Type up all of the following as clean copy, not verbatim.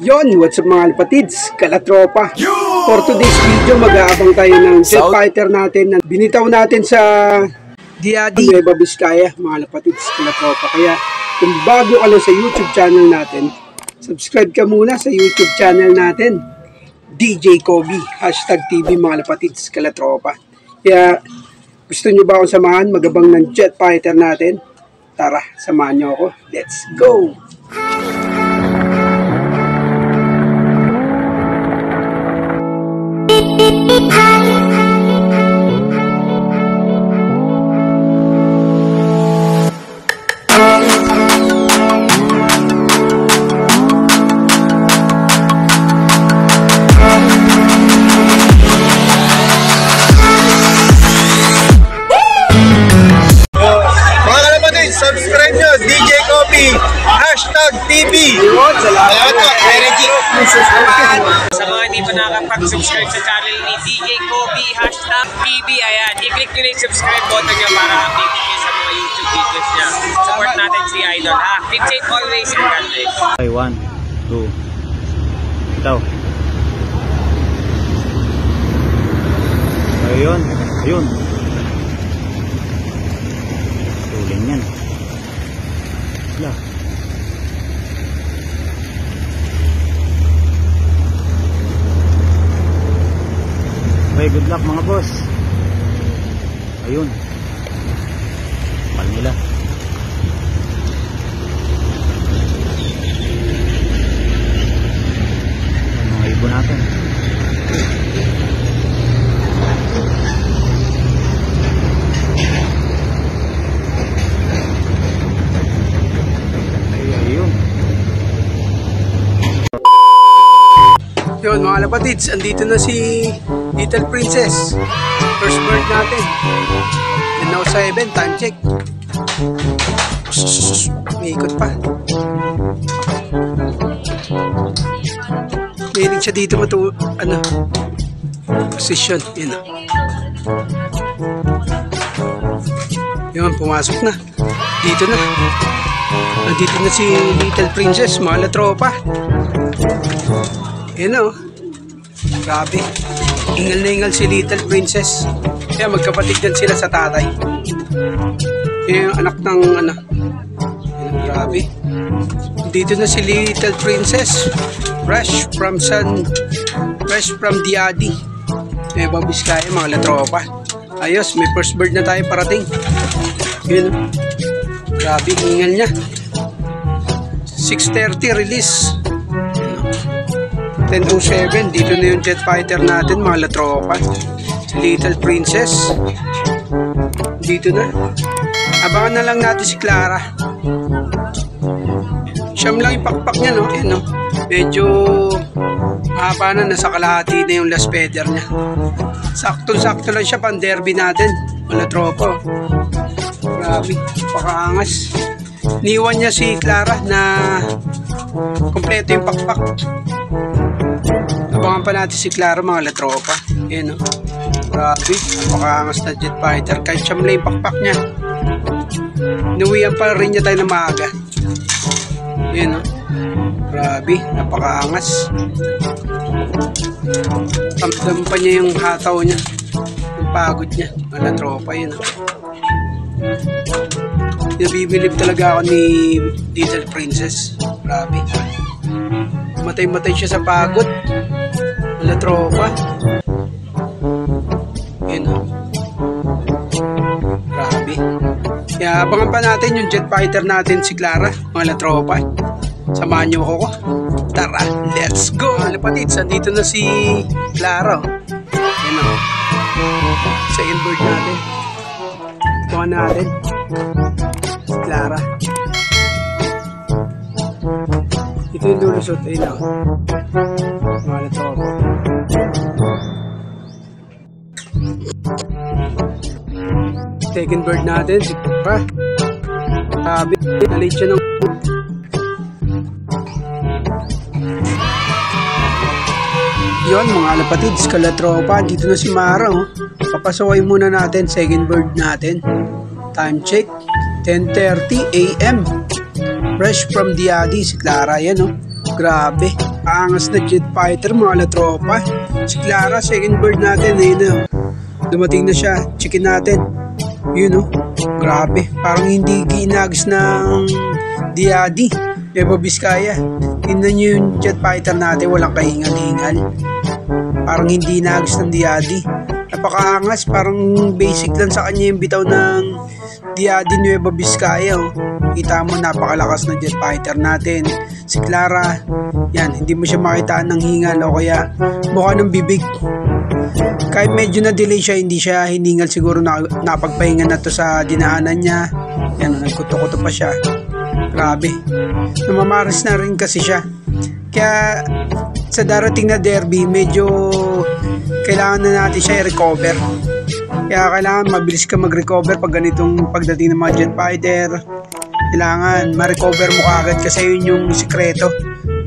Yon, what's up mga alpatids, kalatropa. For today's video, mag-aabang tayo ng jet fighter natin na binitaw natin sa Diadi, Nueva Vizcaya, mga alpatids, kalatropa. Kaya kung bago ka lang sa YouTube channel natin, subscribe ka muna sa YouTube channel natin, DJ Kobe, #TV mga alpatids, kalatropa. Kaya gusto nyo ba akong samahan magabang ng jet fighter natin? Tara, samahan nyo ako. Let's go! Subscribe nyo, DJ Kobe, #TV. Salamat po, Energy. Sa mga hindi pa nakapag-subscribe sa channel ni DJ Kobe, #TV, ayan, i-click nyo na yung subscribe button nyo para update nyo sa mga YouTube videos niya. Support natin si Idol, ha? Keep safe always, and God bless. Okay, 1, 2, ito. Ayun, ayun. Tuling yan. Wala. Okay, good luck mga boss. Ayun. Pal nila. Mga ibon natin. Yun mga alpatids, andito na si Little Princess. First bird natin. And now 7, time check. May ikot pa. Mahilig siya dito position. Yun. Yun, pumasok na. Dito na. Nandito na si Little Princess, mga tropa. Yun o. Grabe. Ingal na ingal si Little Princess. Kaya magkapatid din sila sa tatay. Yun yung anak ng Yun, grabe. Dito na si Little Princess. Fresh from Diadi, Nueva Vizcaya, mga latropa. Ayos, may first bird na tayo parating. Yun o. Grabe, ingal niya. 6:30 release. 10:07, dito na yung jet fighter natin, mga latropa. Si Little Princess. Dito na. Abangan na lang natin si Clara. Siyam lang yung pakpak niya, no? Ayan, no? Medyo mahaba na, nasa kalahati na yung last feather niya. Sakto-sakto lang siya, pan-derby natin, mga latropa. Grabe, pakaangas. Niwan niya si Clara na kompleto yung pakpak. Abangan pa natin si Clara, mga latropa. Ayan, no? Grabe, napakaangas na jet fighter. Kahit siyam lang yung pakpak niya. Inuwihan pa rin niya tayo na maaga. Ayan, no? Grabe, napakaangas. Tamdam pa niya yung hataw niya, yung pagod niya, mga latropa. Yun, no? Nabibilib talaga ako ni Little Princess. Grabe. Matay-matay siya sa pagod. Wala tropa. Yun o. Grabe. Kaya abangan pa natin yung jet fighter natin, si Clara, mga tropa. Samahan nyo ako. Tara, let's go! Mga lapatids, andito na si Clara. Yun o. Second bird natin. Ito natin. Si Clara. Ito yung lulusot. Ayun o. Mga tropa. Second bird natin, si Clara. Sabi, nalit siya ng yun mga alapatids, kalatropa. Dito na si Mara, oh. Papasaway muna natin, second bird natin. Time check, 10:30 AM. Fresh from Diadi, si Clara yan, oh. Grabe. Angas na jet fighter mga latropa. Si Clara, second bird natin. Ayun na. Dumating na siya. Checkin natin. Yun grabe. Parang hindi ginagis ng Diadi. Nueva Vizcaya. Tingnan nyo yung jet fighter natin. Walang kahingal-hingal. Parang hindi nagis ng Diadi. Napakaangas. Parang basic lang sa kanya yung bitaw ng Diadi Nueva Vizcaya. Kita mo napakalakas na jet fighter natin. Si Clara, yan, hindi mo siya makitaan ng hingal o kaya mukha ng bibig. Kahit medyo na delay siya, hindi siya hiningal, siguro napagpahinga na to sa dinaanan niya. Yan, nagkuto-kuto pa siya. Grabe. Namamaris na rin kasi siya. Kaya sa darating na derby, medyo kailangan na natin siya i-recover. Kaya kailangan mabilis ka mag-recover pag ganitong pagdating ng mga jet fighter. Kailangan ma-recover mo agad kasi yun yung sikreto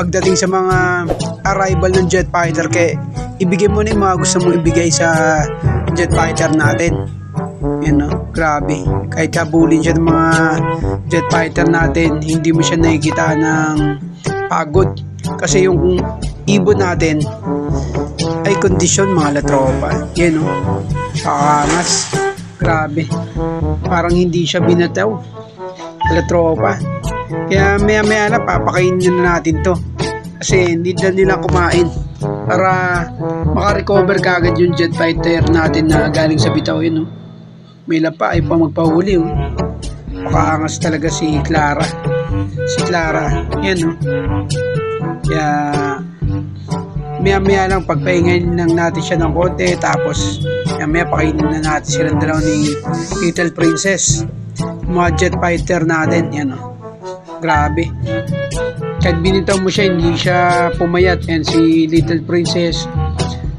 pagdating sa mga arrival ng jet fighter. Kaya ibigay mo na yung mga gusto mong ibigay sa jet fighter natin. Yan grabe. Kahit kabulin siya ng mga jet fighter natin, hindi mo siya nakikita ng pagod. Kasi yung ibon natin ay kondisyon mga latropa. Yan kakangas. Grabe. Parang hindi siya binataw. Latropa. Kaya maya na papakainin na natin to. Kasi hindi na nila kumain. Para makarecover kagad yung jet fighter natin na galing sa bitaw yun. May lapa ay pa magpahuli. Makaangas talaga si Clara. Si Clara. Yan Kaya maya lang pagpahingayin lang natin siya ng konti. Tapos maya pakainin na natin silang dalaw ni Little Princess. Mga jet fighter natin. Yan grabe. Kahit binitaw mo siya, hindi siya pumayat. And si Little Princess,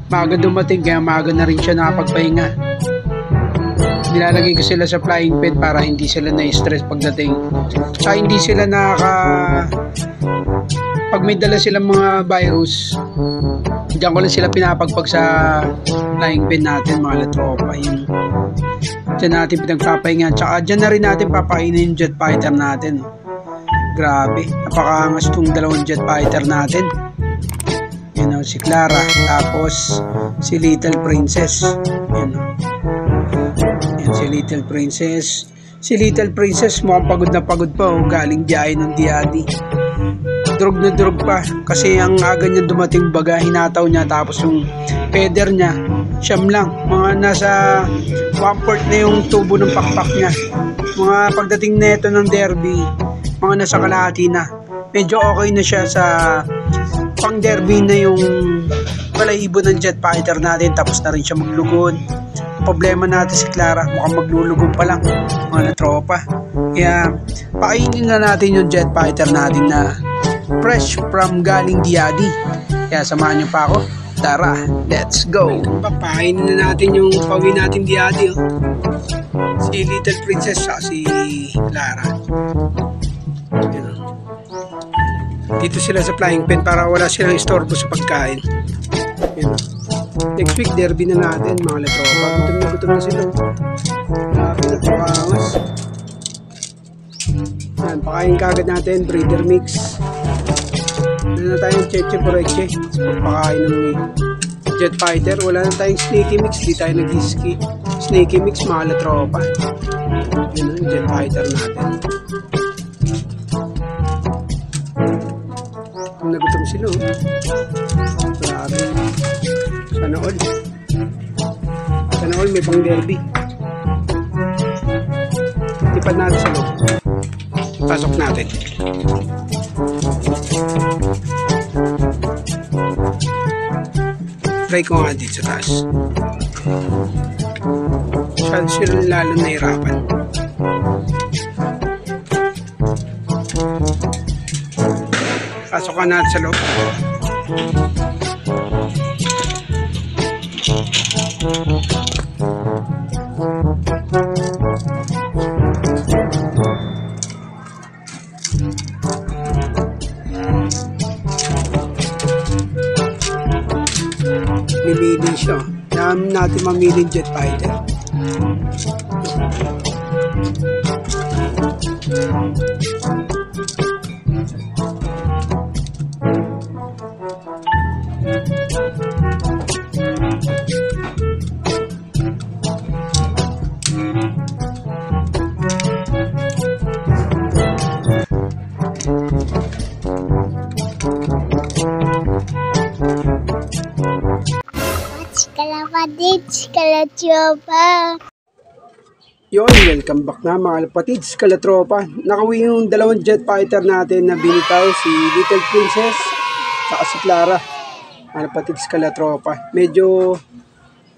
maaga dumating, kaya maaga na rin siya nakapagpahinga. Nilalagay ko sila sa flying pen para hindi sila na-stress pagdating. Saka hindi sila pag may dala silang mga virus, diyan ko lang sila pinapagpag sa flying pen natin mga latropa. Yun. Diyan natin pinagpapahinga. Tsaka diyan na rin natin papakainin yung jet fighter natin. Grabe. Napakaangas itong dalawang jet fighter natin. Yan si Clara. Tapos si Little Princess. Yan si Little Princess. Si Little Princess mukhang pagod na pagod pa. Galing biyahe ng Diadi. Drog na drog pa. Kasi ang aga niya dumating baga, hinataw niya. Tapos yung feather niya, siyam lang. Mga nasa 1/4 na yung tubo ng pakpak niya. Mga pagdating neto ng derby, mga nasa kalahati na. Medyo okay na siya sa pang derby na yung balahibo ng jet fighter natin. Tapos na rin siya maglugod. Problema natin si Clara, mukhang maglulugod pa lang mga tropa. Kaya pakainin na natin yung jet fighter natin na fresh from galing Diadi. Kaya samahan niyo pa ako. Tara, let's go. Pakainin na natin yung pawi natin Diadi. Si Little Princess at si Clara. Dito sila sa flying pen para wala silang istorbo sa pagkain. Next week derby na natin mga latropa. Gutom na sila. Grabe na pangangas. Yan, pakain kagad natin breeder mix. Wala na tayong cheche poreche sa pagpakain ng jet fighter. Wala na tayong snaky mix. Di tayo nag-ski snaky mix mga latropa. Yan ang jet fighter natin. Nagutom sila. Grabe. Sana all may pang derby. Tipad natin sa loob. Pasok natin. Try ko nga dito sa taas. Sila lalo nahirapan. Pasok ka natin sa loob. Mimili siya. Kailangan natin mamili jet fighter. kapatids, kalatropa. Yon, welcome back na mga kapatids, kalatropa. Nakauwi yung dalawang jet fighter natin na binitaw, si Little Princess saka si Clara. Mga kapatids, kalatropa. Medyo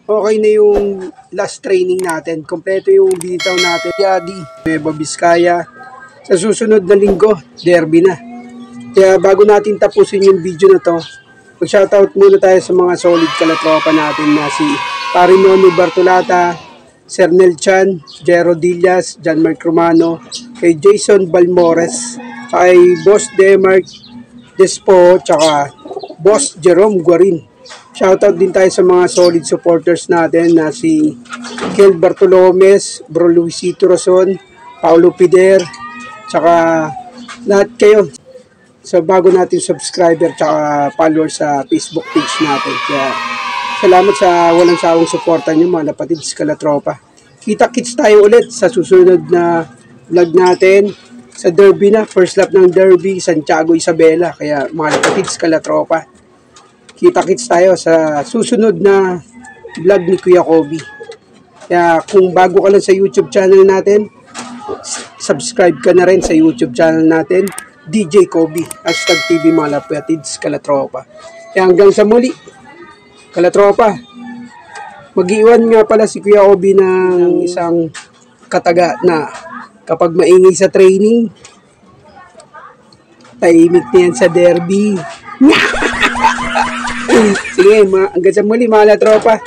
okay na yung last training natin. Kompleto yung binitaw natin. Yadi, Nueva Vizcaya. Sa susunod na linggo, derby na. Kaya bago natin tapusin yung video na to, mag-shoutout muna tayo sa mga solid kalatropa natin na si Parinono Bartolata, Sir Nel Chan, Jero Dillas, John Mark Romano, kay Jason Balmores, kay Boss Demark Despo, tsaka Boss Jerome Guarin. Shoutout din tayo sa mga solid supporters natin na si Kel Bartolomes, Bro Luisito Rason, Paulo Pider, tsaka lahat kayo sa bago natin subscriber tsaka followers sa Facebook page natin. Kaya salamat sa walang sawang suporta nyo mga kapatids, kalatropa. Kita-kits tayo ulit sa susunod na vlog natin sa derby na. First lap ng derby, Santiago Isabela. Kaya mga kapatids, kalatropa, kita-kits tayo sa susunod na vlog ni Kuya Kobe. Kaya kung bago ka lang sa YouTube channel natin, subscribe ka na rin sa YouTube channel natin, DJ Kobe, #TV mga kapatids, kalatropa. Kaya hanggang sa muli, kalatropa, mag-iwan nga pala si Kuya Obi ng isang kataga na kapag maingay sa training, tahimik na yan sa derby. Sige, hanggang sa muli mga kalatropa.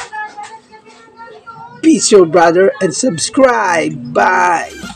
Peace your brother and subscribe. Bye!